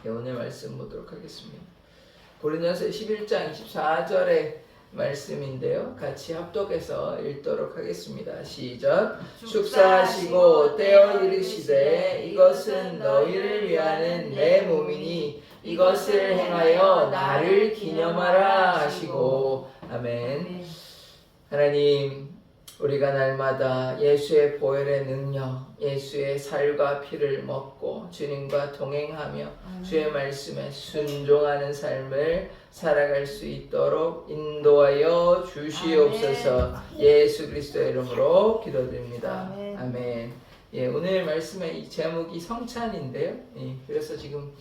오늘 말씀 보도록 하겠습니다. 고린도서 11장 24절의 말씀인데요. 같이 합독해서 읽도록 하겠습니다. 시작. 축사하시고 떼어 이르시되 이것은 너희를 위하는 내 몸이니 이것을 행하여 나를 기념하라 하시고. 아멘. 하나님, 우리가 날마다 예수의 보혈의 능력, 예수의 살과 피를 먹고 주님과 동행하며 주의 말씀에 순종하는 삶을 살아갈 수 있도록 인도하여 주시옵소서. 예수 그리스도의 이름으로 기도드립니다. 아멘. 예, 오늘 말씀의 이 제목이 성찬인데요. 예, 그래서 지금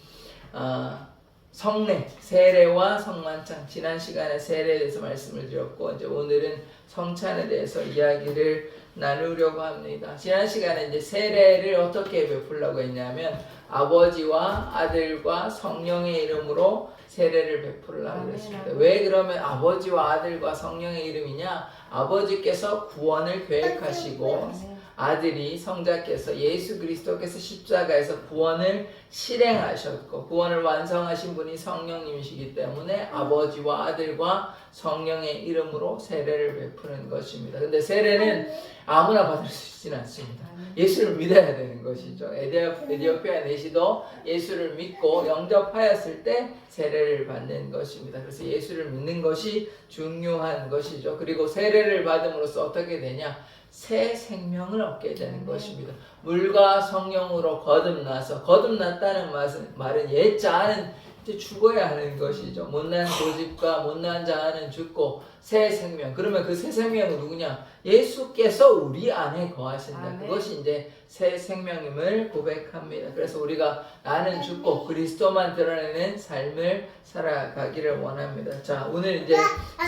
성례, 세례와 성만찬, 지난 시간에 세례에 대해서 말씀을 드렸고 이제 오늘은 성찬에 대해서 이야기를 나누려고 합니다. 지난 시간에 이제 세례를 어떻게 베풀려고 했냐면 아버지와 아들과 성령의 이름으로 세례를 베풀려고 했습니다. 왜 그러면 아버지와 아들과 성령의 이름이냐? 아버지께서 구원을 계획하시고 아들이 성자께서 예수 그리스도께서 십자가에서 구원을 실행하셨고 구원을 완성하신 분이 성령님이시기 때문에 아버지와 아들과 성령의 이름으로 세례를 베푸는 것입니다. 근데 세례는 아무나 받을 수 있지는 않습니다. 예수를 믿어야 되는 것이죠. 에디오피아 내시도 예수를 믿고 영접하였을 때 세례를 받는 것입니다. 그래서 예수를 믿는 것이 중요한 것이죠. 그리고 세례를 받음으로써 어떻게 되냐? 새 생명을 얻게 되는 것입니다. 물과 성령으로 거듭났다는 말은 옛 자아는 이제 죽어야 하는 것이죠. 못난 고집과 못난 자아는 죽고 새 생명. 그러면 그 새 생명은 누구냐? 예수께서 우리 안에 거하신다. 그것이 이제 새 생명임을 고백합니다. 그래서 우리가 나는 죽고 그리스도만 드러내는 삶을 살아가기를 원합니다. 자, 오늘 이제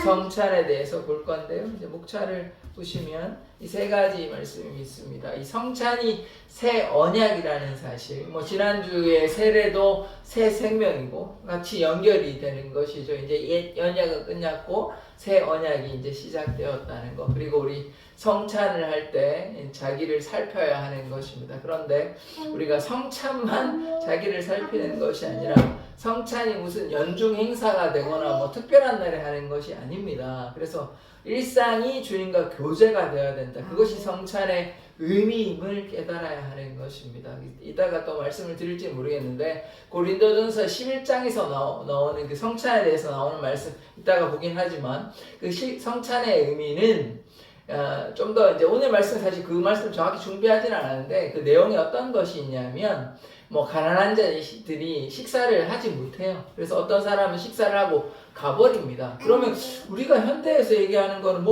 성찬에 대해서 볼 건데요. 이제 목차를 보시면 이 세 가지 말씀이 있습니다. 이 성찬이 새 언약이라는 사실, 지난주에 세례도 새 생명이고 같이 연결이 되는 것이죠. 이제 옛 언약은 끝났고 새 언약이 이제 시작되었다는 것. 그리고 우리 성찬을 할 때 자기를 살펴야 하는 것입니다. 그런데 우리가 성찬만 자기를 살피는 것이 아니라 성찬이 무슨 연중 행사가 되거나 특별한 날에 하는 것이 아닙니다. 그래서 일상이 주님과 교제가 되어야 된다. 그것이 성찬의 의미임을 깨달아야 하는 것입니다. 이따가 또 말씀을 드릴지 모르겠는데 고린도전서 11장에서 나오는 그 성찬에 대해서 나오는 말씀 이따가 보긴 하지만 그 성찬의 의미는 좀 더 이제 오늘 말씀 사실 그 말씀 정확히 준비하지는 않았는데 그 내용이 어떤 것이 있냐면 가난한 자들이 식사를 하지 못해요. 그래서 어떤 사람은 식사를 하고 가버립니다. 그러면 우리가 현대에서 얘기하는 거는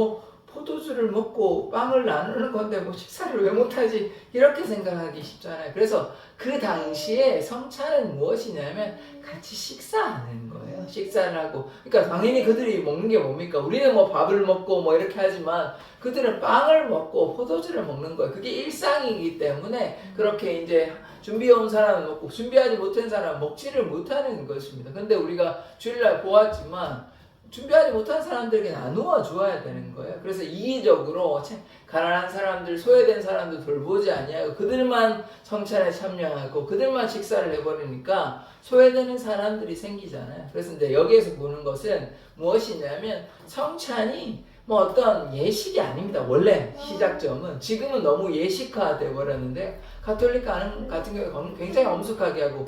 포도주를 먹고 빵을 나누는 건데 식사를 왜 못하지? 이렇게 생각하기 쉽잖아요. 그래서 그 당시에 성찬은 무엇이냐면 같이 식사하는 거예요. 식사를 하고. 그러니까 당연히 그들이 먹는 게 뭡니까? 우리는 밥을 먹고 이렇게 하지만 그들은 빵을 먹고 포도주를 먹는 거예요. 그게 일상이기 때문에 그렇게 이제 준비해온 사람은 먹고 준비하지 못한 사람은 먹지를 못하는 것입니다. 근데 우리가 주일날 보았지만 준비하지 못한 사람들에게 나누어 주어야 되는 거예요. 그래서 이기적으로 가난한 사람들, 소외된 사람들 돌보지 아니하고 그들만 성찬에 참여하고 그들만 식사를 해버리니까 소외되는 사람들이 생기잖아요. 그래서 이제 여기에서 보는 것은 무엇이냐면 성찬이 어떤 예식이 아닙니다. 원래 시작점은 지금은 너무 예식화 되어버렸는데 가톨릭 같은 경우에 굉장히 엄숙하게 하고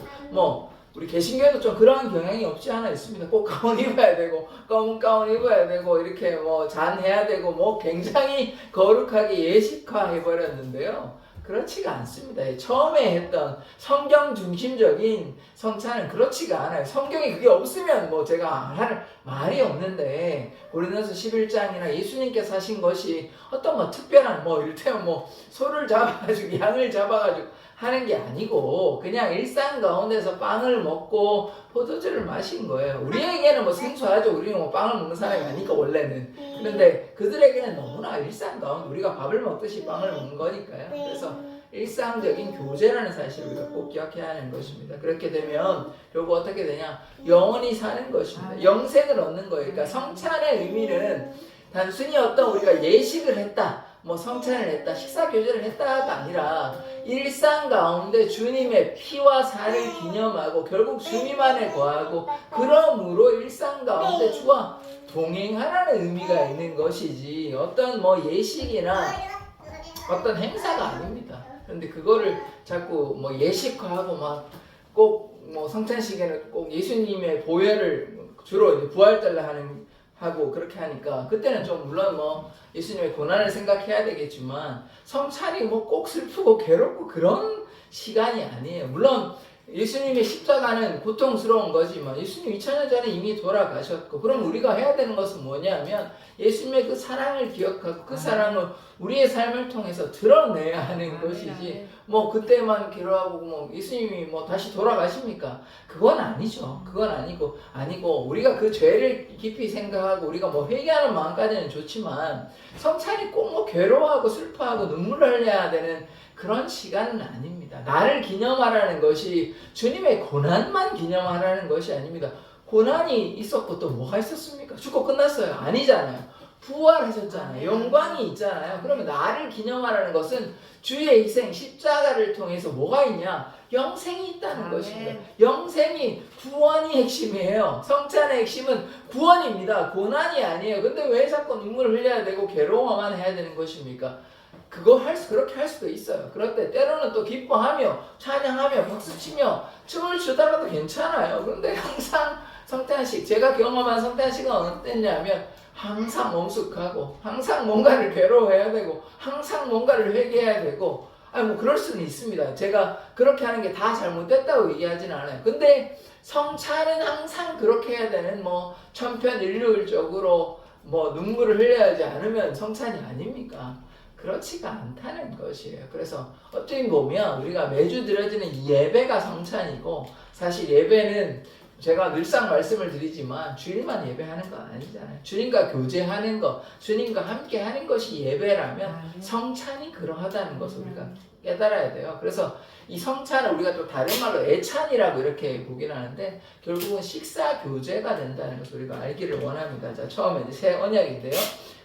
우리 개신교에도 좀 그러한 경향이 없지 않아 있습니다. 꼭 가운 입어야 되고 검은 가운 입어야 되고 이렇게 잔해야 되고 굉장히 거룩하게 예식화 해버렸는데요. 그렇지가 않습니다. 처음에 했던 성경 중심적인 성찬은 그렇지가 않아요. 성경에 그게 없으면 제가 할 말이 없는데 고린도서 11장이나 예수님께서 하신 것이 어떤 특별한 이를테면 소를 잡아가지고 양을 잡아가지고 하는 게 아니고 그냥 일상 가운데서 빵을 먹고 포도주를 마신 거예요. 우리에게는 생소하죠. 우리는 빵을 먹는 사람이 아니까 원래는. 그런데 그들에게는 너무나 일상 가운데 우리가 밥을 먹듯이 빵을 먹는 거니까요. 그래서 일상적인 교제라는 사실을 우리가 꼭 기억해야 하는 것입니다. 그렇게 되면 결국 어떻게 되냐? 영원히 사는 것입니다. 영생을 얻는 거예요. 그러니까 성찬의 의미는 단순히 어떤 우리가 예식을 했다. 뭐 성찬을 했다, 식사 교제를 했다가 아니라 일상 가운데 주님의 피와 살을 기념하고 결국 주님 안에 거하고 그러므로 일상 가운데 주와 동행하라는 의미가 있는 것이지 어떤 뭐 예식이나 어떤 행사가 아닙니다. 그런데 그거를 자꾸 뭐 예식화하고 막 꼭 뭐 성찬식에는 꼭 예수님의 보혈을 주로 이제 부활절날 하고 그렇게 하니까 그때는 좀 물론 뭐 예수님의 고난을 생각해야 되겠지만 성찬이 뭐 꼭 슬프고 괴롭고 그런 시간이 아니에요. 물론 예수님의 십자가는 고통스러운 거지만 예수님 2000년 전에 이미 돌아가셨고 그럼 우리가 해야 되는 것은 뭐냐면 예수님의 그 사랑을 기억하고 그 사랑을 우리의 삶을 통해서 드러내야 하는 것이지 뭐 그때만 기도하고 뭐 예수님이 뭐 다시 돌아가십니까? 그건 아니죠. 그건 아니고 우리가 그 죄를 깊이 생각하고 우리가 뭐 회개하는 마음까지는 좋지만 성찬이 꼭 뭐 괴로워하고 슬퍼하고 눈물을 흘려야 되는 그런 시간은 아닙니다. 나를 기념하라는 것이 주님의 고난만 기념하라는 것이 아닙니다. 고난이 있었고 또 뭐가 있었습니까? 죽고 끝났어요? 아니잖아요. 부활하셨잖아요. 영광이 있잖아요. 그러면 나를 기념하라는 것은 주의 희생, 십자가를 통해서 뭐가 있냐? 영생이 있다는 것입니다. 영생이 구원이 핵심이에요. 성찬의 핵심은 구원입니다. 고난이 아니에요. 근데 왜 자꾸 눈물을 흘려야 되고 괴로워만 해야 되는 것입니까? 그렇게 할 수도 있어요. 그럴 때 때로는 또 기뻐하며 찬양하며 박수치며 춤을 추다가도 괜찮아요. 그런데 항상 성탄식, 제가 경험한 성탄식은 어땠냐면 항상 엄숙하고 항상 뭔가를 괴로워해야 되고 항상 뭔가를 회개해야 되고 뭐 그럴 수는 있습니다. 제가 그렇게 하는 게 다 잘못됐다고 얘기하지는 않아요. 근데 성찬은 항상 그렇게 해야 되는 뭐 천편일률적으로 뭐 눈물을 흘려야지 않으면 성찬이 아닙니까? 그렇지가 않다는 것이에요. 그래서 어떻게 보면 우리가 매주 드려지는 예배가 성찬이고 사실 예배는 제가 늘상 말씀을 드리지만 주일만 예배하는 건 아니잖아요. 주님과 교제하는 것, 주님과 함께 하는 것이 예배라면 성찬이 그러하다는 것을 우리가 깨달아야 돼요. 그래서 이 성찬을 우리가 또 다른 말로 애찬이라고 이렇게 보긴 하는데 결국은 식사 교제가 된다는 것을 우리가 알기를 원합니다. 자, 처음에 새 언약인데요.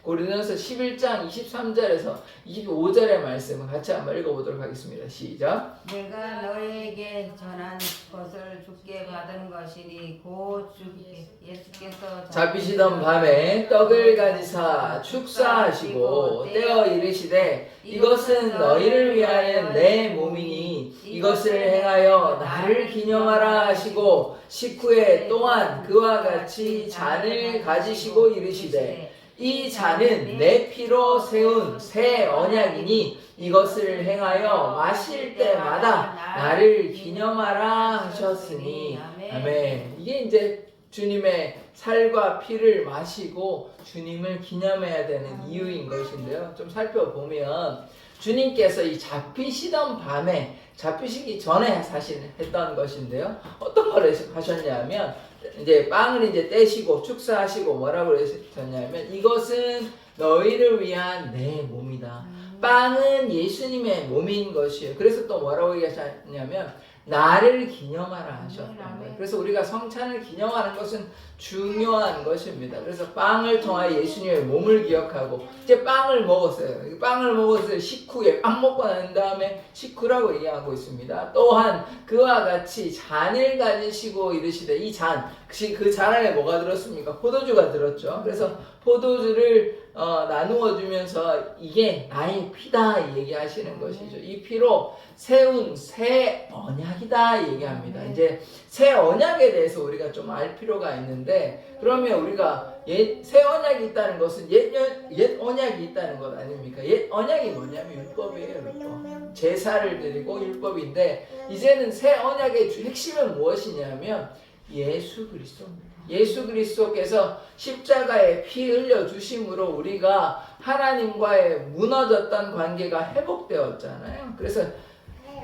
고린도서 11장 23절에서 25절의 말씀을 같이 한번 읽어보도록 하겠습니다. 시작. 내가 너에게 전한 것을 주께 받은 것이니 곧 주께 예수께서 잡히시던 밤에 떡을 가지사 축사하시고 떼어 이르시되 이것은 너희를 위하여 내 몸이니 이것을 행하여 나를 기념하라 하시고 식후에 또한 그와 같이 잔을 가지시고 이르시되 이 잔은 내 피로 세운 새 언약이니 이것을 행하여 마실 때마다 나를 기념하라 하셨으니 아멘. 이게 이제 주님의 살과 피를 마시고 주님을 기념해야 되는 이유인 것인데요. 좀 살펴보면 주님께서 이 잡히시던 밤에 잡히시기 전에 사실 했던 것인데요. 어떤 걸 하셨냐면 이제 빵을 이제 떼시고 축사하시고 뭐라고 하셨냐면 이것은 너희를 위한 내 몸이다. 빵은 예수님의 몸인 것이에요. 그래서 또 뭐라고 얘기하셨냐면 나를 기념하라 하셨던 거예요. 그래서 우리가 성찬을 기념하는 것은 중요한 것입니다. 그래서 빵을 통하여 예수님의 몸을 기억하고 이제 빵을 먹었어요. 빵을 먹었어요. 식후에 빵 먹고 난 다음에 식후라고 얘기하고 있습니다. 또한 그와 같이 잔을 가지시고 이르시되 이 잔, 그 잔 안에 뭐가 들었습니까? 포도주가 들었죠. 그래서 포도주를 나누어 주면서 이게 나의 피다 얘기하시는 것이죠. 이 피로 세운 새 언약이다 얘기합니다. 이제 새 언약에 대해서 우리가 좀 알 필요가 있는데 그러면 우리가 새 언약이 있다는 것은 옛 언약이 있다는 것 아닙니까? 옛 언약이 뭐냐면 율법이에요. 율법. 제사를 드리고 율법인데 이제는 새 언약의 핵심은 무엇이냐면 예수 그리스도입니다. 예수 그리스도께서 십자가에 피 흘려 주심으로 우리가 하나님과의 무너졌던 관계가 회복되었잖아요. 그래서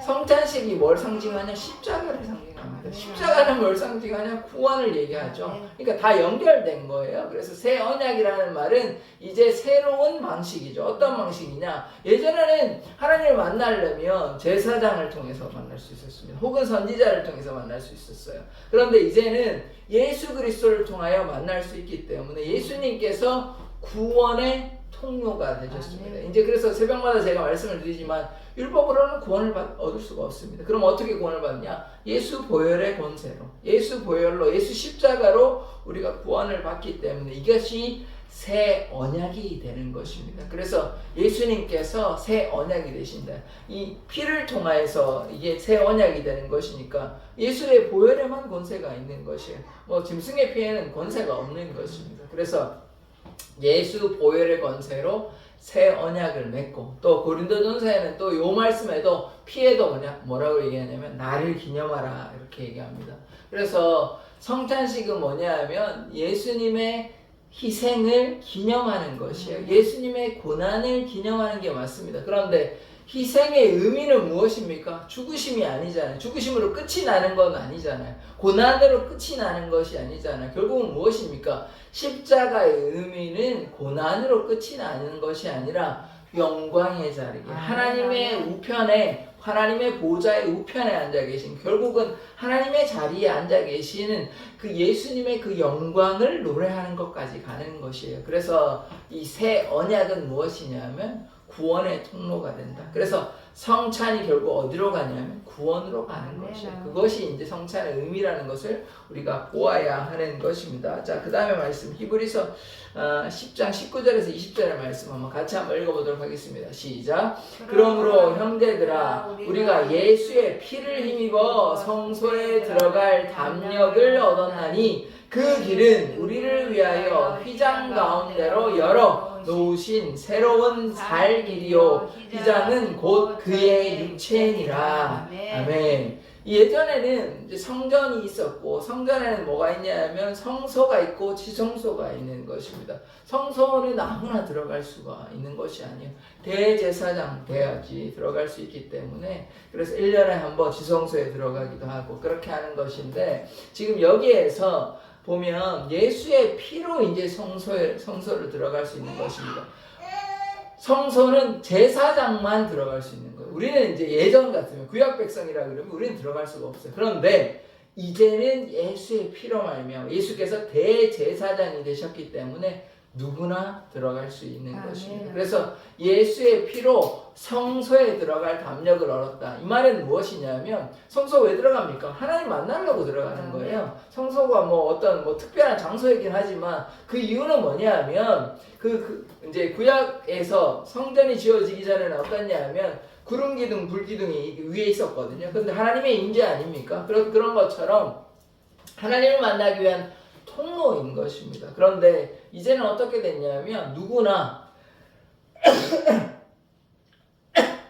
성찬식이 뭘 상징하냐? 십자가를 상징합니다. 십자가는 뭘 상징하냐? 구원을 얘기하죠. 그러니까 다 연결된 거예요. 그래서 새 언약이라는 말은 이제 새로운 방식이죠. 어떤 방식이냐? 예전에는 하나님을 만나려면 제사장을 통해서 만날 수 있었습니다. 혹은 선지자를 통해서 만날 수 있었어요. 그런데 이제는 예수 그리스도를 통하여 만날 수 있기 때문에 예수님께서 구원의 통로가 되셨습니다. 이제 그래서 새벽마다 제가 말씀을 드리지만 율법으로는 구원을 얻을 수가 없습니다. 그럼 어떻게 구원을 받냐? 예수 보혈의 권세로, 예수 보혈로, 예수 십자가로 우리가 구원을 받기 때문에 이것이 새 언약이 되는 것입니다. 그래서 예수님께서 새 언약이 되신다. 이 피를 통하여서 이게 새 언약이 되는 것이니까 예수의 보혈에만 권세가 있는 것이에요. 뭐 짐승의 피에는 권세가 없는 것입니다. 그래서 예수 보혈의 권세로 새 언약을 맺고, 또 고린도전서에는 또 요 말씀에도 피에도 뭐라고 얘기하냐면 나를 기념하라 이렇게 얘기합니다. 그래서 성찬식은 뭐냐 하면 예수님의 희생을 기념하는 것이에요. 예수님의 고난을 기념하는 게 맞습니다. 그런데 희생의 의미는 무엇입니까? 죽으심이 아니잖아요. 죽으심으로 끝이 나는 건 아니잖아요. 고난으로 끝이 나는 것이 아니잖아요. 결국은 무엇입니까? 십자가의 의미는 고난으로 끝이 나는 것이 아니라 영광의 자리에, 하나님의 우편에, 하나님의 보좌의 우편에 앉아 계신, 결국은 하나님의 자리에 앉아 계시는 그 예수님의 그 영광을 노래하는 것까지 가는 것이에요. 그래서 이 새 언약은 무엇이냐면 구원의 통로가 된다. 그래서 성찬이 결국 어디로 가냐면 구원으로 가는 것이에요. 그것이 이제 성찬의 의미라는 것을 우리가 보아야 하는 것입니다. 자, 그 다음에 말씀 히브리서 10장 19절에서 20절의 말씀 한번 같이 한번 읽어보도록 하겠습니다. 시작. 그러므로 형제들아, 우리가 예수의 피를 힘입어 성소에 들어갈 담력을 얻었나니 그 길은 우리를 위하여 휘장 가운데로 열어 놓으신 새로운 살 길이요, 휘장은 곧 그의 육체니라. 아멘. 예전에는 이제 성전이 있었고, 성전에는 뭐가 있냐면 성소가 있고 지성소가 있는 것입니다. 성소는 아무나 들어갈 수가 있는 것이 아니에요. 대제사장 돼야지 들어갈 수 있기 때문에, 그래서 1년에 한 번 지성소에 들어가기도 하고 그렇게 하는 것인데, 지금 여기에서 보면 예수의 피로 이제 성소를 들어갈 수 있는 것입니다. 성소는 제사장만 들어갈 수 있는 거예요. 우리는 이제 예전 같으면 구약 백성이라 그러면 우리는 들어갈 수가 없어요. 그런데 이제는 예수의 피로 말미암아 예수께서 대제사장이 되셨기 때문에 누구나 들어갈 수 있는 것입니다. 그래서 예수의 피로 성소에 들어갈 담력을 얻었다. 이 말은 무엇이냐면, 성소 왜 들어갑니까? 하나님 만나려고 들어가는 거예요. 성소가 뭐 어떤 특별한 장소이긴 하지만 그 이유는 뭐냐면, 이제 구약에서 성전이 지어지기 전에는 어떻냐면 구름 기둥, 불 기둥이 위에 있었거든요. 그런데 하나님의 임재 아닙니까? 그런 것처럼 하나님을 만나기 위한 통로인 것입니다. 그런데 이제는 어떻게 됐냐면 누구나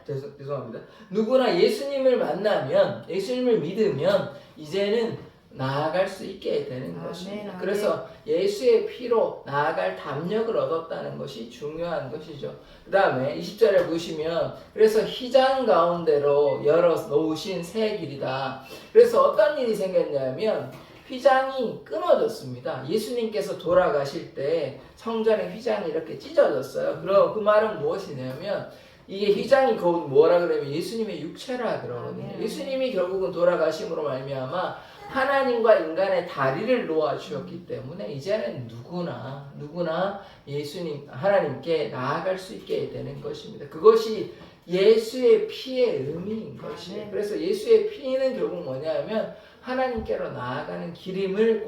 죄송합니다. 누구나 예수님을 만나면, 예수님을 믿으면 이제는 나아갈 수 있게 되는 것입니다. 그래서 예수의 피로 나아갈 담력을 얻었다는 것이 중요한 것이죠. 그 다음에 20절에 보시면, 그래서 휘장 가운데로 열어 놓으신 새 길이다. 그래서 어떤 일이 생겼냐면 휘장이 끊어졌습니다. 예수님께서 돌아가실 때 성전의 휘장이 이렇게 찢어졌어요. 그럼 그 말은 무엇이냐면, 이게 휘장이 곧 뭐라 그러면 예수님의 육체라 그러거든요. 예수님이 결국은 돌아가심으로 말미암아 하나님과 인간의 다리를 놓아 주셨기 때문에 이제는 누구나 예수님, 하나님께 나아갈 수 있게 되는 것입니다. 그것이 예수의 피의 의미인 것이에요. 그래서 예수의 피는 결국 뭐냐면 하나님께로 나아가는 길임을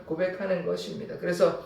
고백하는 것입니다. 그래서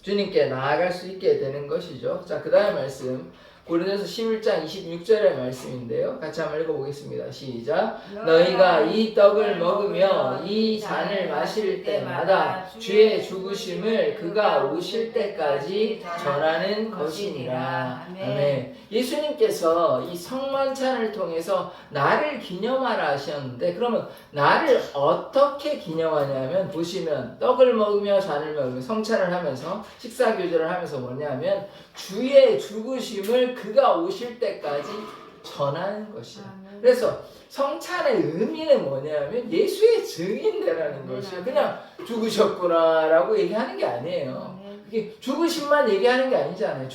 주님께 나아갈 수 있게 되는 것이죠. 자, 그 다음 말씀 고린도서 11장 26절의 말씀인데요. 같이 한번 읽어보겠습니다. 시작. 너희가 이 떡을 먹으며 이 잔을 마실 때마다 주의 죽으심을 그가 오실 때까지 전하는 것이니라. 아멘. 예수님께서 이 성만찬을 통해서 나를 기념하라 하셨는데, 그러면 나를 어떻게 기념하냐면, 보시면 떡을 먹으며 잔을 먹으며 성찬을 하면서 식사교제를 하면서 뭐냐면 주의 죽으심을 그가 오실 때까지 전하는 것이야. 그래서 성찬의 의미는 뭐냐면 예수의 증인되라는 것이에요. 그냥 죽으셨구나라고 얘기하는 게 아니에요. 그게 죽으심만 얘기하는 게 아니잖아요.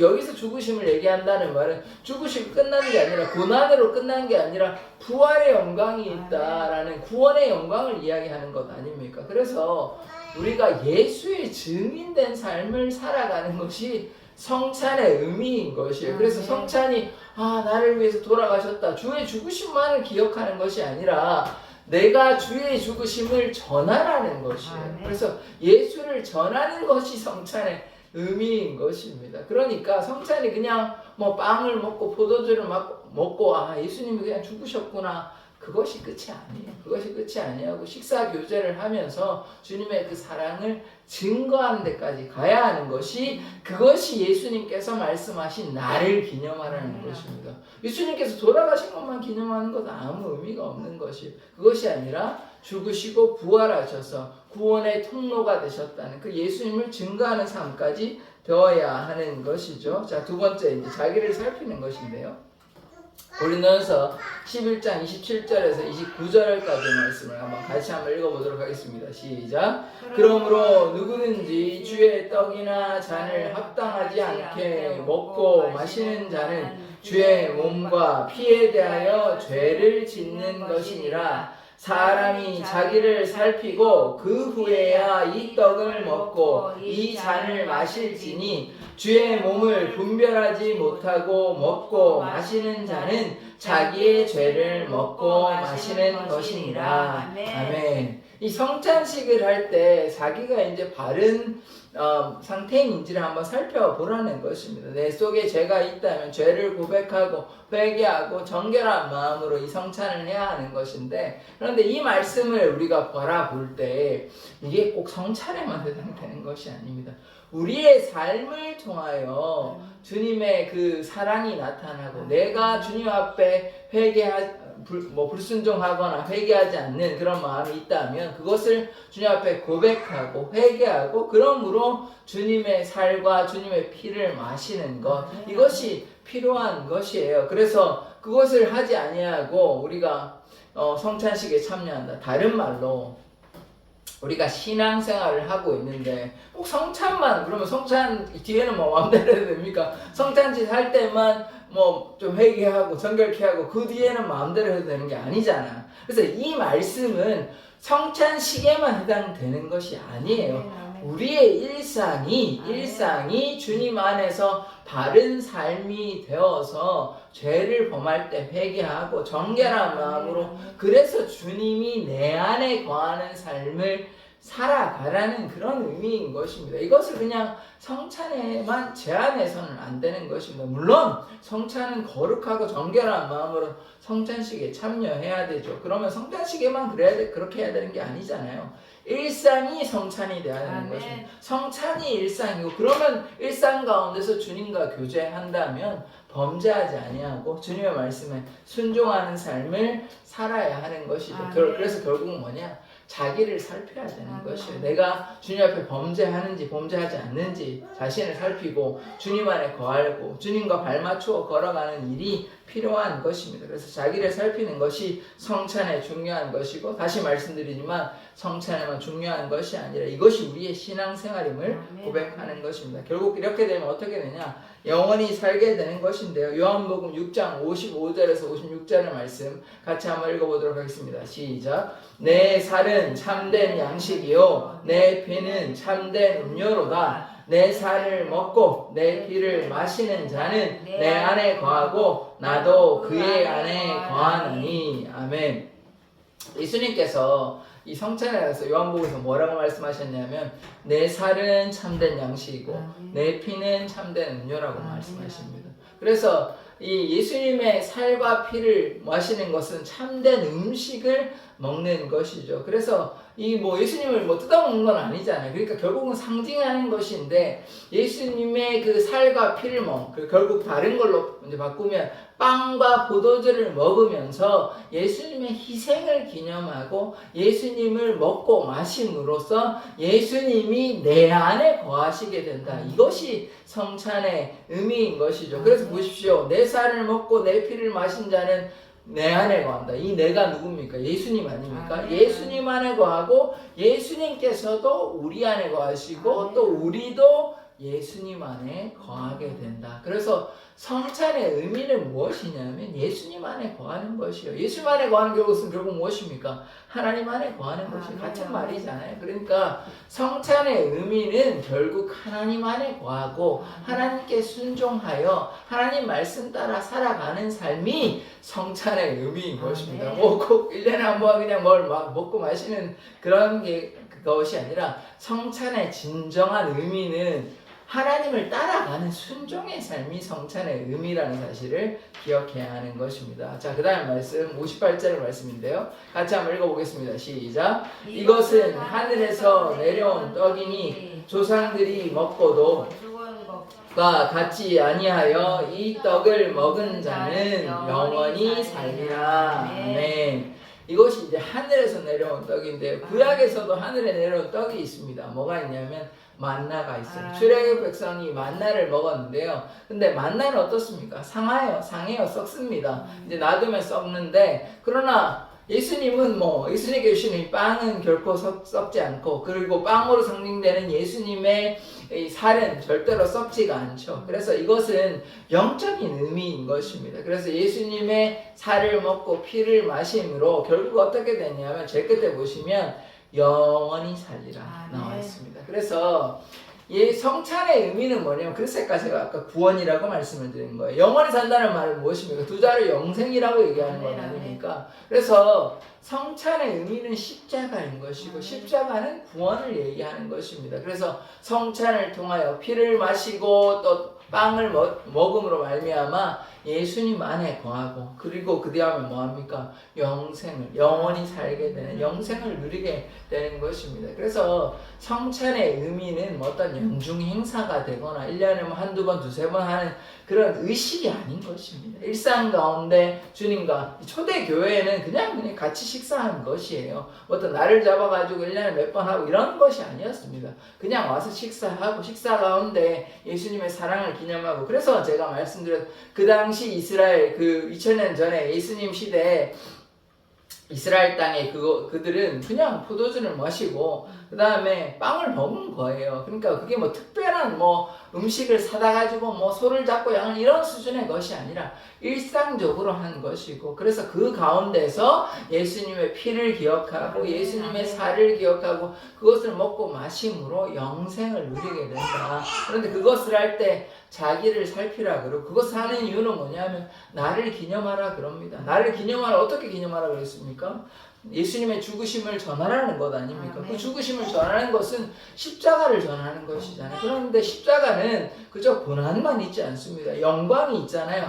여기서 죽으심을 얘기한다는 말은 죽으심 끝나는 게 아니라 고난으로 끝난 게 아니라 부활의 영광이 있다라는 구원의 영광을 이야기하는 것 아닙니까? 그래서 우리가 예수의 증인된 삶을 살아가는 것이 성찬의 의미인 것이에요. 그래서 성찬이 나를 위해서 돌아가셨다. 주의 죽으심만을 기억하는 것이 아니라 내가 주의 죽으심을 전하라는 것이에요. 그래서 예수를 전하는 것이 성찬의 의미인 것입니다. 그러니까 성찬이 그냥 뭐 빵을 먹고 포도주를 먹고 예수님이 그냥 죽으셨구나, 그것이 끝이 아니에요. 그것이 끝이 아니하고 식사 교제를 하면서 주님의 그 사랑을 증거하는 데까지 가야 하는 것이, 그것이 예수님께서 말씀하신 나를 기념하라는 것입니다. 예수님께서 돌아가신 것만 기념하는 것은 아무 의미가 없는 것이, 그것이 아니라 죽으시고 부활하셔서 구원의 통로가 되셨다는 그 예수님을 증거하는 삶까지 되어야 하는 것이죠. 자, 두 번째 이제 자기를 살피는 것인데요. 고린도전서 11장 27절에서 29절까지 말씀을 같이 한번 읽어보도록 하겠습니다. 시작. 그러므로 누구든지 주의 떡이나 잔을 합당하지 않게 먹고 마시는 자는 주의 몸과 피에 대하여 죄를 짓는 것이니라. 사람이 자기를 살피고 그 후에야 이 떡을 먹고 이 잔을 마실지니 주의 몸을 분별하지 못하고 먹고 마시는 자는 자기의 죄를 먹고 마시는 것이니라. 아멘. 이 성찬식을 할 때 자기가 이제 바른 상태인지를 한번 살펴보라는 것입니다. 내 속에 죄가 있다면 죄를 고백하고 회개하고 정결한 마음으로 이 성찬을 해야 하는 것인데, 그런데 이 말씀을 우리가 바라볼 때 이게 꼭 성찬에만 해당되는 것이 아닙니다. 우리의 삶을 통하여 주님의 그 사랑이 나타나고, 내가 주님 앞에 불순종하거나 회개하지 않는 그런 마음이 있다면 그것을 주님 앞에 고백하고 회개하고, 그러므로 주님의 살과 주님의 피를 마시는 것, 이것이 필요한 것이에요. 그래서 그것을 하지 아니하고 우리가 성찬식에 참여한다. 다른 말로 우리가 신앙생활을 하고 있는데 꼭 성찬만, 그러면 성찬 뒤에는 뭐 마음대로 해도 됩니까? 성찬짓 할 때만 뭐 좀 회개하고 정결케 하고 그 뒤에는 마음대로 해도 되는 게 아니잖아. 그래서 이 말씀은 성찬식에만 해당되는 것이 아니에요. 우리의 일상이 주님 안에서 바른 삶이 되어서 죄를 범할 때 회개하고 정결한 마음으로, 그래서 주님이 내 안에 거하는 삶을 살아가라는 그런 의미인 것입니다. 이것을 그냥 성찬에만 제한해서는 안 되는 것입니다. 물론 성찬은 거룩하고 정결한 마음으로 성찬식에 참여해야 되죠. 그러면 성찬식에만 그렇게 해야 되는 게 아니잖아요. 일상이 성찬이 되어야 되는 것입니다. 성찬이 일상이고, 그러면 일상 가운데서 주님과 교제한다면 범죄하지 아니하고 주님의 말씀에 순종하는 삶을 살아야 하는 것이죠. 그래서 결국은 뭐냐? 자기를 살펴야 되는 것이에요. 내가 주님 앞에 범죄하는지 범죄하지 않는지 자신을 살피고 주님 안에 거하고 주님과 발맞추어 걸어가는 일이 필요한 것입니다. 그래서 자기를 살피는 것이 성찬에 중요한 것이고, 다시 말씀드리지만 성찬에만 중요한 것이 아니라 이것이 우리의 신앙생활임을 고백하는 것입니다. 결국 이렇게 되면 어떻게 되냐? 영원히 살게 되는 것인데요. 요한복음 6장 55절에서 56절의 말씀 같이 한번 읽어보도록 하겠습니다. 시작. 내 살은 참된 양식이요 내 피는 참된 음료로다. 내 살을 먹고 내 피를 마시는 자는 내 안에 거하고 나도 그의 안에 거하느니. 아멘. 예수님께서 이 성찬에 대해서 요한복음에서 뭐라고 말씀하셨냐면 내 살은 참된 양식이고 내 피는 참된 음료라고 말씀하십니다. 그래서 이 예수님의 살과 피를 마시는 것은 참된 음식을 먹는 것이죠. 그래서 이 뭐 예수님을 뭐 뜯어먹는 건 아니잖아요. 그러니까 결국은 상징하는 것인데, 예수님의 그 살과 피를 결국 다른 걸로 이제 바꾸면 빵과 포도주를 먹으면서 예수님의 희생을 기념하고 예수님을 먹고 마심으로써 예수님이 내 안에 거하시게 된다. 이것이 성찬의 의미인 것이죠. 그래서 보십시오. 내 살을 먹고 내 피를 마신 자는 내 안에 거한다. 이 내가 누굽니까? 예수님 아닙니까? 예수님 안에 거하고 예수님께서도 우리 안에 거하시고 또 우리도 예수님 안에 거하게 된다. 그래서 성찬의 의미는 무엇이냐면 예수님 안에 거하는 것이요. 예수님 안에 거하는 것은 결국 무엇입니까? 하나님 안에 거하는 것이 같은 말이잖아요. 그러니까 성찬의 의미는 결국 하나님 안에 거하고 하나님께 순종하여 하나님 말씀 따라 살아가는 삶이 성찬의 의미인 것입니다. 뭐 꼭 1년에 한 번 그냥 뭘 막 먹고 마시는 그런 게 그것이 아니라 성찬의 진정한 의미는 하나님을 따라가는 순종의 삶이 성찬의 의미라는 사실을 기억해야 하는 것입니다. 자, 그 다음 말씀 58절 말씀인데요. 같이 한번 읽어보겠습니다. 시작. 이것은 하늘에서 내려온 떡이니 조상들이 먹고도 과 같지 아니하여 이 떡을 먹은 자는 영원히 살리라. 아멘. 이것이 이제 하늘에서 내려온 떡인데 구약에서도 하늘에 내려온 떡이 있습니다. 뭐가 있냐면 만나가 있어요. 출애굽 백성이 만나를 먹었는데요. 근데 만나는 어떻습니까? 상해요, 썩습니다. 이제 놔두면 썩는데 그러나 예수님은 예수님께 주시는 빵은 결코 썩지 않고 그리고 빵으로 상징되는 예수님의 이 살은 절대로 썩지가 않죠. 그래서 이것은 영적인 의미인 것입니다. 그래서 예수님의 살을 먹고 피를 마심으로 결국 어떻게 되냐면 제일 끝에 보시면 영원히 살리라 나와 있습니다. 그래서 이 성찬의 의미는 뭐냐면 그래서 제가 아까 구원이라고 말씀을 드린 거예요. 영원히 산다는 말은 무엇입니까? 두 자를 영생이라고 얘기하는 건 아닙니까? 그래서 성찬의 의미는 십자가인 것이고 십자가는 구원을 얘기하는 것입니다. 그래서 성찬을 통하여 피를 마시고 또 빵을 먹음으로 말미암아 예수님 안에 거하고 그리고 그 다음에 뭐합니까? 영원히 살게 되는 영생을 누리게 되는 것입니다. 그래서 성찬의 의미는 어떤 연중 행사가 되거나 1년에 한두 번, 두세 번 하는 그런 의식이 아닌 것입니다. 일상 가운데 주님과 초대교회에는 그냥 같이 식사하는 것이에요. 어떤 날을 잡아가지고 1년에 몇 번 하고 이런 것이 아니었습니다. 그냥 와서 식사하고 식사 가운데 예수님의 사랑을 기념하고 그래서 제가 말씀드렸 그 당시 이스라엘 2000년 전에 예수님 시대에 이스라엘 땅에 그들은 그냥 포도주를 마시고 그 다음에 빵을 먹은 거예요. 그러니까 그게 특별한 음식을 사다 가지고 소를 잡고 양을 이런 수준의 것이 아니라 일상적으로 한 것이고 그래서 그 가운데서 예수님의 피를 기억하고 예수님의 살을 기억하고 그것을 먹고 마심으로 영생을 누리게 된다. 그런데 그것을 할 때 자기를 살피라 그러고 그것을 하는 이유는 뭐냐면 나를 기념하라 그럽니다. 나를 기념하라 어떻게 기념하라 그랬습니까? 예수님의 죽으심을 전하라는 것 아닙니까? 그 죽으심을 전하는 것은 십자가를 전하는 것이잖아요. 그런데 십자가는 그저 고난만 있지 않습니다. 영광이 있잖아요.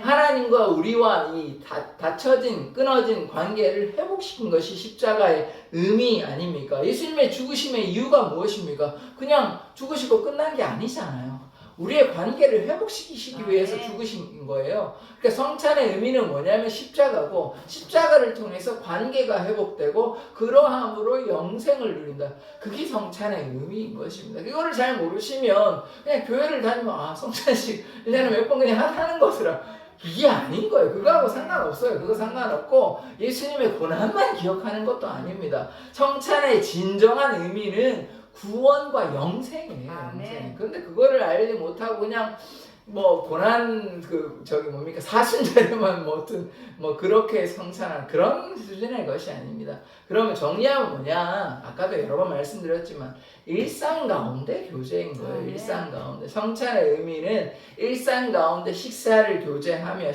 하나님과 우리와 이 닫혀진 끊어진 관계를 회복시킨 것이 십자가의 의미 아닙니까? 예수님의 죽으심의 이유가 무엇입니까? 그냥 죽으시고 끝난 게 아니잖아요. 우리의 관계를 회복시키시기 위해서 죽으신 거예요. 그러니까 성찬의 의미는 뭐냐면 십자가고 십자가를 통해서 관계가 회복되고 그러함으로 영생을 누린다. 그게 성찬의 의미인 것입니다. 이거를 잘 모르시면 그냥 교회를 다니면 성찬식 1년에 몇 번 그냥 하는 것이라 이게 아닌 거예요. 그거하고 상관없어요. 그거 상관없고 예수님의 고난만 기억하는 것도 아닙니다. 성찬의 진정한 의미는 구원과 영생이에요. 영생. 그런데 그거를 알지 못하고 그냥 고난 사순절에만 그렇게 성찬한 그런 수준의 것이 아닙니다. 그러면 정리하면 뭐냐? 아까도 여러 번 말씀드렸지만 일상 가운데 교제인 거예요. 일상 가운데 성찬의 의미는 일상 가운데 식사 교제하며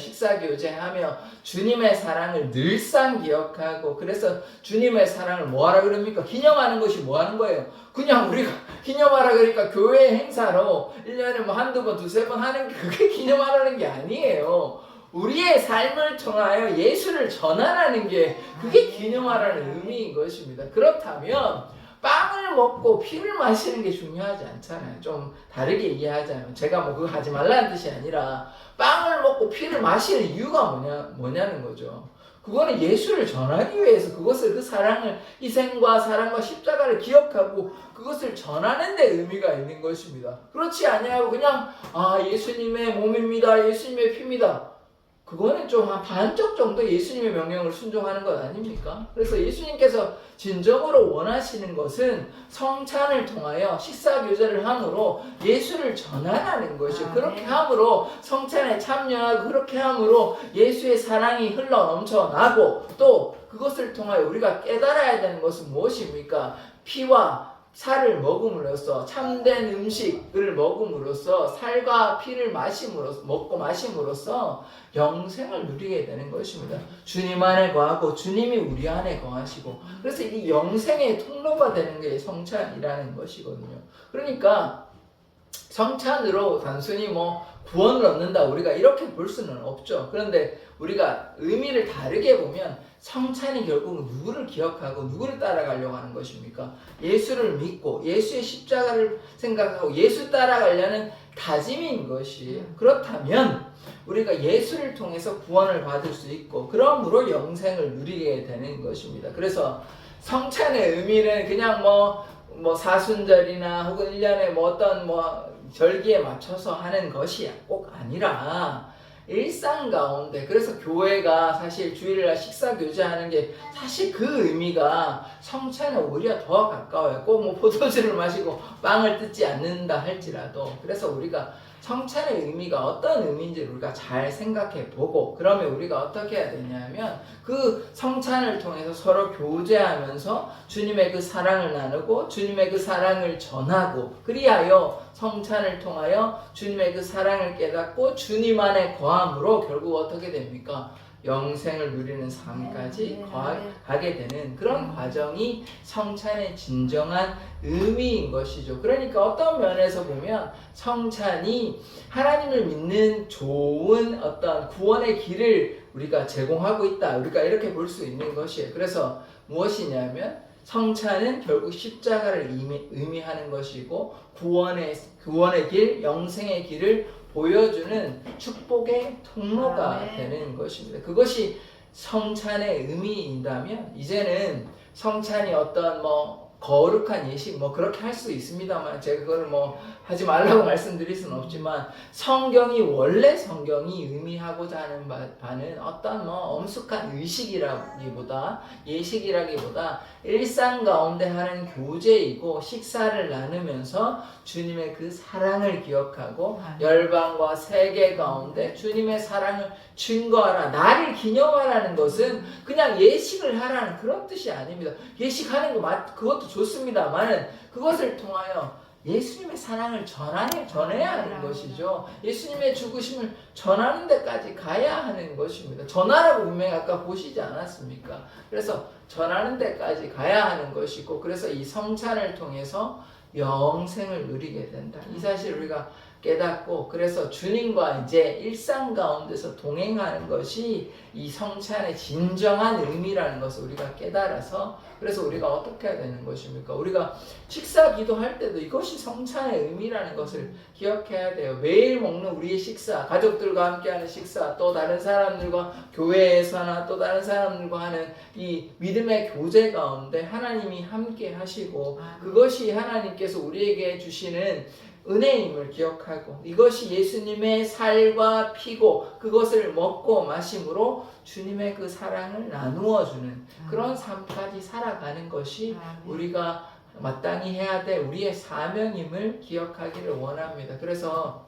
주님의 사랑을 늘상 기억하고 그래서 주님의 사랑을 뭐하라 그럽니까? 기념하는 것이 뭐하는 거예요? 그냥 우리가 기념하라 그러니까 교회 행사로 1년에 한두 번, 두세 번 하는 게 그게 기념하라는 게 아니에요. 우리의 삶을 통하여 예수를 전하라는 게 그게 기념하라는 의미인 것입니다. 그렇다면 빵을 먹고 피를 마시는 게 중요하지 않잖아요. 좀 다르게 얘기하자면 제가 그거 하지 말라는 뜻이 아니라 빵을 먹고 피를 마시는 이유가 뭐냐는 거죠. 그거는 예수를 전하기 위해서 그 사랑을 희생과 사랑과 십자가를 기억하고 그것을 전하는 데 의미가 있는 것입니다. 그렇지 않냐고 그냥 예수님의 몸입니다. 예수님의 피입니다. 그거는 좀 한 반쪽 정도 예수님의 명령을 순종하는 것 아닙니까? 그래서 예수님께서 진정으로 원하시는 것은 성찬을 통하여 식사교제를 함으로 예수를 전환하는 것이요. 그렇게 함으로 성찬에 참여하고 그렇게 함으로 예수의 사랑이 흘러 넘쳐나고 또 그것을 통하여 우리가 깨달아야 되는 것은 무엇입니까? 피와 살을 먹음으로써 참된 음식을 먹음으로써 살과 피를 먹고 마심으로써 영생을 누리게 되는 것입니다. 주님 안에 거하고 주님이 우리 안에 거하시고 그래서 이 영생의 통로가 되는 게 성찬이라는 것이거든요. 그러니까 성찬으로 단순히 뭐 구원을 얻는다 우리가 이렇게 볼 수는 없죠. 그런데 우리가 의미를 다르게 보면 성찬이 결국 누구를 기억하고 누구를 따라가려고 하는 것입니까? 예수를 믿고 예수의 십자가를 생각하고 예수 따라가려는 다짐인 것이 그렇다면 우리가 예수를 통해서 구원을 받을 수 있고 그러므로 영생을 누리게 되는 것입니다. 그래서 성찬의 의미는 그냥 뭐 사순절이나 혹은 1년에 뭐 어떤 절기에 맞춰서 하는 것이 꼭 아니라 일상 가운데 그래서 교회가 사실 주일날 식사 교제하는 게 사실 그 의미가 성찬에 오히려 더 가까워요. 꼭 뭐 포도주를 마시고 빵을 뜯지 않는다 할지라도 그래서 우리가 성찬의 의미가 어떤 의미인지 우리가 잘 생각해 보고 그러면 우리가 어떻게 해야 되냐면 그 성찬을 통해서 서로 교제하면서 주님의 그 사랑을 나누고 주님의 그 사랑을 전하고 그리하여 성찬을 통하여 주님의 그 사랑을 깨닫고 주님 안에 거함으로 결국 어떻게 됩니까? 영생을 누리는 삶까지 가게 되는 그런 과정이 성찬의 진정한 의미인 것이죠. 그러니까 어떤 면에서 보면 성찬이 하나님을 믿는 좋은 어떤 구원의 길을 우리가 제공하고 있다. 우리가 이렇게 볼 수 있는 것이에요. 그래서 무엇이냐면 성찬은 결국 십자가를 의미하는 것이고 구원의 길, 영생의 길을 보여주는 축복의 통로가 되는 것입니다. 그것이 성찬의 의미인다면 이제는 성찬이 어떤 거룩한 예식 그렇게 할 수 있습니다만 제가 그걸 하지 말라고 말씀드릴 수는 없지만 원래 성경이 의미하고자 하는 바는 어떤 엄숙한 의식이라기보다 예식이라기보다 일상 가운데 하는 교제이고 식사를 나누면서 주님의 그 사랑을 기억하고 열방과 세계 가운데 주님의 사랑을 증거하라. 나를 기념하라는 것은 그냥 예식을 하라는 그런 뜻이 아닙니다. 예식하는 거 그것도 좋습니다만 그것을 통하여 예수님의 사랑을 전해야 하는 것이죠. 예수님의 죽으심을 전하는 데까지 가야 하는 것입니다. 전하라고 분명히 아까 보시지 않았습니까? 그래서 전하는 데까지 가야 하는 것이고 그래서 이 성찬을 통해서 영생을 누리게 된다. 이 사실을 우리가 깨닫고 그래서 주님과 이제 일상 가운데서 동행하는 것이 이 성찬의 진정한 의미라는 것을 우리가 깨달아서 그래서 우리가 어떻게 해야 되는 것입니까? 우리가 식사 기도할 때도 이것이 성찬의 의미라는 것을 기억해야 돼요. 매일 먹는 우리의 식사, 가족들과 함께하는 식사, 또 다른 사람들과 교회에서나 또 다른 사람들과 하는 이 믿음의 교제 가운데 하나님이 함께 하시고 그것이 하나님께서 우리에게 주시는 은혜임을 기억하고 이것이 예수님의 살과 피고 그것을 먹고 마심으로 주님의 그 사랑을 나누어주는 그런 삶까지 살아가는 것이 우리가 마땅히 해야 될 우리의 사명임을 기억하기를 원합니다. 그래서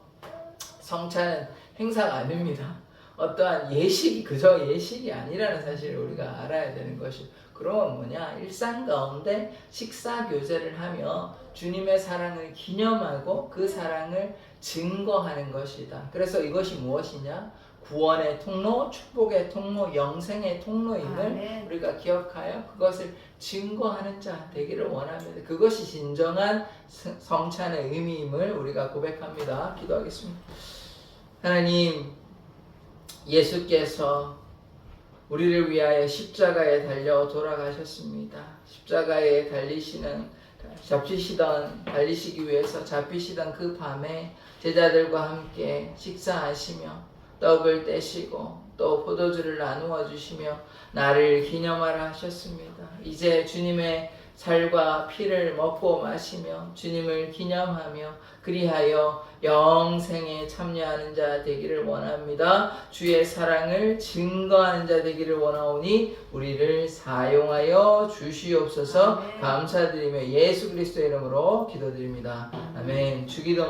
성찬은 행사가 아닙니다. 어떠한 예식이 그저 예식이 아니라는 사실을 우리가 알아야 되는 것이 그럼 일상 가운데 식사 교제를 하며 주님의 사랑을 기념하고 그 사랑을 증거하는 것이다. 그래서 이것이 무엇이냐? 구원의 통로, 축복의 통로, 영생의 통로임을 우리가 기억하여 그것을 증거하는 자 되기를 원합니다. 그것이 진정한 성찬의 의미임을 우리가 고백합니다. 기도하겠습니다. 하나님, 예수께서 우리를 위하여 십자가에 달려 돌아가셨습니다. 십자가에 달리시기 위해서 잡히시던 그 밤에 제자들과 함께 식사하시며 떡을 떼시고 또 포도주를 나누어 주시며 나를 기념하라 하셨습니다. 이제 주님의 살과 피를 먹고 마시며 주님을 기념하며 그리하여 영생에 참여하는 자 되기를 원합니다. 주의 사랑을 증거하는 자 되기를 원하오니 우리를 사용하여 주시옵소서. 아멘. 감사드리며 예수 그리스도의 이름으로 기도드립니다. 아멘. 주기도